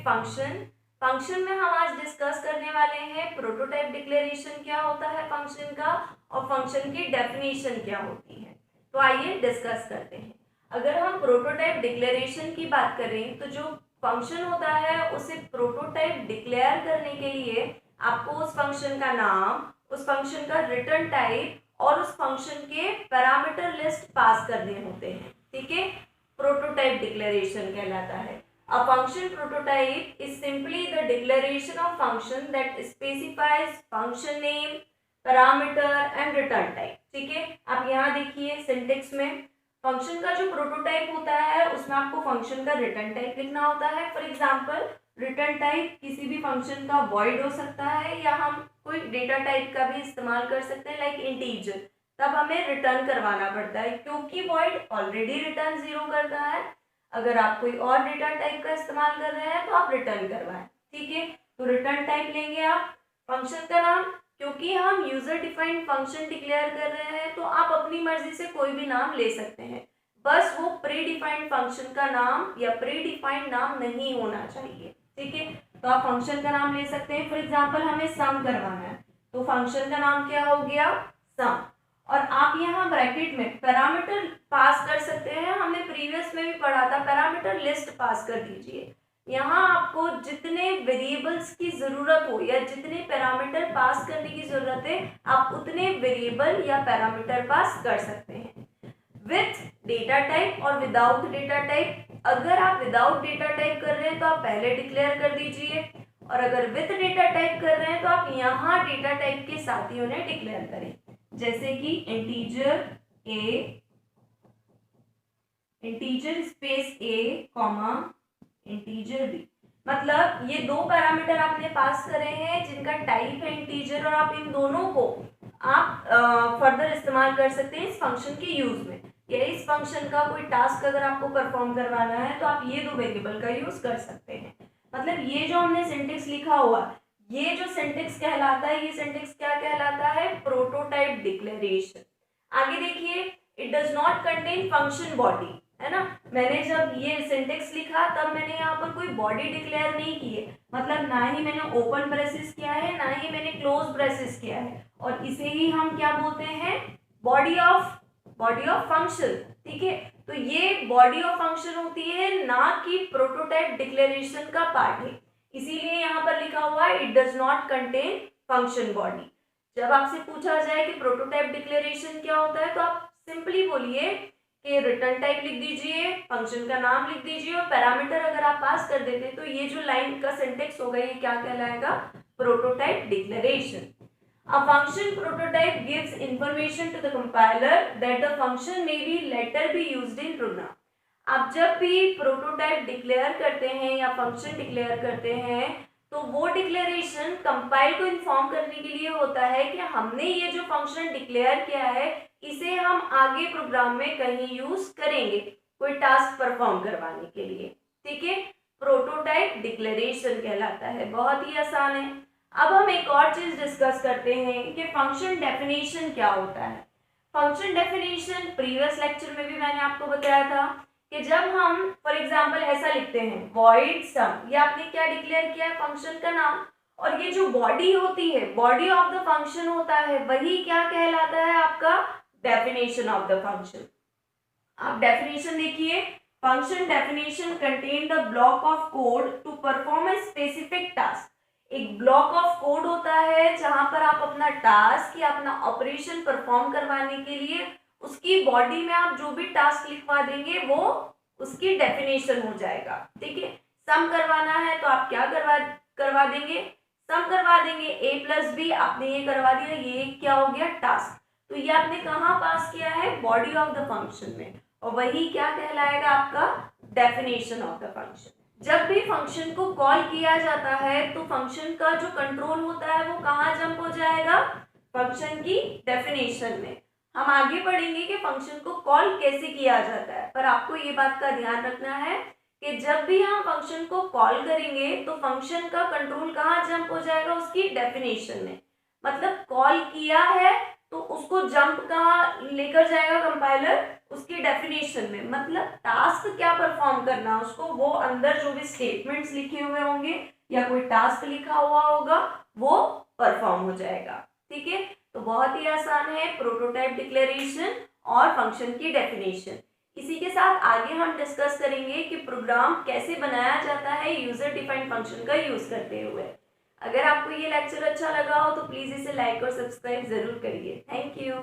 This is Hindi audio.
फंक्शन। फंक्शन में हम आज डिस्कस करने वाले हैं प्रोटोटाइप डिक्लेरेशन क्या होता है फंक्शन का, और फंक्शन की डेफिनेशन क्या होती है। तो आइए डिस्कस करते हैं। अगर हम प्रोटोटाइप डिक्लेरेशन की बात करें तो जो फंक्शन होता है उसे प्रोटोटाइप डिक्लेयर करने के लिए आपको उस फंक्शन का नाम, उस फंक्शन का रिटर्न टाइप और उस फंक्शन के पैरामीटर लिस्ट पास करने होते हैं। ठीक है, प्रोटोटाइप डिक्लेरेशन कहलाता है। A function prototype is simply the declaration of function that specifies function name, parameter and return type। ठीक है, आप यहाँ देखिए सिंटेक्स में फंक्शन का जो प्रोटोटाइप होता है उसमें आपको फंक्शन का रिटर्न टाइप लिखना होता है। फॉर एग्जांपल रिटर्न टाइप किसी भी फंक्शन का वॉइड हो सकता है या हम कोई डेटा टाइप का भी इस्तेमाल कर सकते हैं लाइक इंटीजर, तब हमें रिटर्न करवाना पड़ता है क्योंकि वॉइड ऑलरेडी रिटर्न 0 करता है। अगर आप कोई और डेटा टाइप का इस्तेमाल कर रहे हैं तो आप रिटर्न करवाएं। ठीक है, तो रिटर्न टाइप लेंगे आप, फंक्शन का नाम, क्योंकि हम यूजर डिफाइंड फंक्शन डिक्लेयर कर रहे हैं तो आप अपनी मर्जी से कोई भी नाम ले सकते हैं, बस वो प्री डिफाइंड फंक्शन का नाम या प्री डिफाइंड नाम नहीं होना चाहिए। ठीक है, तो आप फंक्शन का नाम ले सकते हैं। फॉर एग्जाम्पल हमें सम करवाना है तो फंक्शन का नाम क्या हो गया, सम। और आप यहाँ ब्रैकेट में पैरामीटर पास कर सकते हैं, हमने प्रीवियस में भी पढ़ा था, पैरामीटर लिस्ट पास कर दीजिए। यहाँ आपको जितने वेरिएबल्स की जरूरत हो या जितने पैरामीटर पास करने की जरूरत है आप उतने वेरिएबल या पैरामीटर पास कर सकते हैं। विथ डेटा टाइप और विदाउट डेटा टाइप, अगर आप विदाउट डेटा टाइप कर रहे हैं तो आप पहले डिक्लेयर कर दीजिए, और अगर विथ डेटा टाइप कर रहे हैं तो आप यहाँ डेटा टाइप के साथ ही उन्हें डिक्लेयर करें, जैसे कि इंटीजर स्पेस ए कॉमा इंटीजर बी। मतलब ये दो पैरामीटर आपने पास करे हैं जिनका टाइप है इंटीजर, और आप इन दोनों को आप फर्दर इस्तेमाल कर सकते हैं इस फंक्शन के यूज में, या इस फंक्शन का कोई टास्क अगर आपको परफॉर्म करवाना है तो आप ये दो वेरिएबल का यूज कर सकते हैं। मतलब ये जो हमने सिंटेक्स लिखा हुआ, ये जो सिंटेक्स कहलाता है, ये सिंटेक्स क्या कहलाता है, प्रोटोटाइप डिक्लेरेशन। आगे देखिए, it does not contain function body, है ना। मैंने जब ये सिंटेक्स लिखा तब मैंने यहाँ पर कोई बॉडी डिक्लेयर नहीं की है, मतलब ना ही मैंने ओपन ब्रेसेस किया है ना ही मैंने क्लोज ब्रेसेस किया है, और इसे ही हम क्या बोलते हैं, बॉडी ऑफ फंक्शन। ठीक है, तो ये बॉडी ऑफ फंक्शन होती है, ना कि प्रोटोटाइप डिक्लेरेशन का पार्ट है, इसीलिए यहाँ पर लिखा हुआ है it does not contain function body. जब आपसे पूछा जाए कि प्रोटोटाइप डिक्लेरेशन क्या होता है तो आप सिंपली बोलिए कि रिटर्न टाइप लिख दीजिए, फंक्शन का नाम लिख दीजिए, और पैरामीटर अगर आप पास कर देते तो ये जो लाइन का सिंटेक्स होगा ये क्या कहलाएगा, prototype declaration. A function prototype gives information to the compiler that the function may be later be used in program। आप जब भी प्रोटोटाइप डिक्लेयर करते हैं या फंक्शन डिक्लेयर करते हैं तो वो डिक्लेरेशन कंपाइल को इन्फॉर्म करने के लिए होता है कि हमने ये जो फंक्शन डिक्लेयर किया है इसे हम आगे प्रोग्राम में कहीं यूज करेंगे कोई टास्क परफॉर्म करवाने के लिए। ठीक है, प्रोटोटाइप डिक्लेरेशन कहलाता है, बहुत ही आसान है। अब हम एक और चीज डिस्कस करते हैं कि फंक्शन डेफिनेशन क्या होता है। फंक्शन डेफिनेशन प्रीवियस लेक्चर में भी मैंने आपको बताया था कि जब हम फॉर एग्जांपल ऐसा लिखते हैं वॉइड सम, ये आपने क्या डिक्लेयर किया है, फंक्शन का नाम, और ये जो बॉडी होती है, बॉडी ऑफ द फंक्शन होता है, वही क्या कहलाता है, आपका डेफिनेशन ऑफ द फंक्शन। आप डेफिनेशन देखिए, function definition contain the block of code to perform a specific task. एक ब्लॉक ऑफ कोड होता है जहां पर आप अपना टास्क या अपना ऑपरेशन परफॉर्म करवाने के लिए उसकी बॉडी में आप जो भी टास्क लिखवा देंगे वो उसकी डेफिनेशन हो जाएगा। ठीक है, सम करवाना है तो आप क्या करवा देंगे, सम करवा देंगे, a प्लस बी आपने ये करवा दिया, ये क्या हो गया, टास्क। तो ये आपने कहाँ पास किया है, बॉडी ऑफ द फंक्शन में, और वही क्या कहलाएगा, आपका डेफिनेशन ऑफ द फंक्शन। जब भी फंक्शन को कॉल किया जाता है तो फंक्शन का जो कंट्रोल होता है वो कहाँ जंप हो जाएगा, फंक्शन की डेफिनेशन में। हम आगे पढ़ेंगे कि फंक्शन को कॉल कैसे किया जाता है, पर आपको ये बात का ध्यान रखना है कि जब भी हम फंक्शन को कॉल करेंगे तो फंक्शन का कंट्रोल कहाँ जंप हो जाएगा, उसकी डेफिनेशन में। मतलब कॉल किया है तो उसको जंप कहाँ लेकर जाएगा कंपाइलर, उसकी डेफिनेशन में, मतलब टास्क क्या परफॉर्म करना उसको, वो अंदर जो भी स्टेटमेंट्स लिखे हुए होंगे या कोई टास्क लिखा हुआ होगा वो परफॉर्म हो जाएगा। ठीक है, तो बहुत ही आसान है प्रोटोटाइप डिक्लेरेशन और फंक्शन की डेफिनेशन। इसी के साथ आगे हम डिस्कस करेंगे कि प्रोग्राम कैसे बनाया जाता है यूजर डिफाइंड फंक्शन का यूज करते हुए। अगर आपको ये लेक्चर अच्छा लगा हो तो प्लीज इसे लाइक और सब्सक्राइब जरूर करिए। Thank you.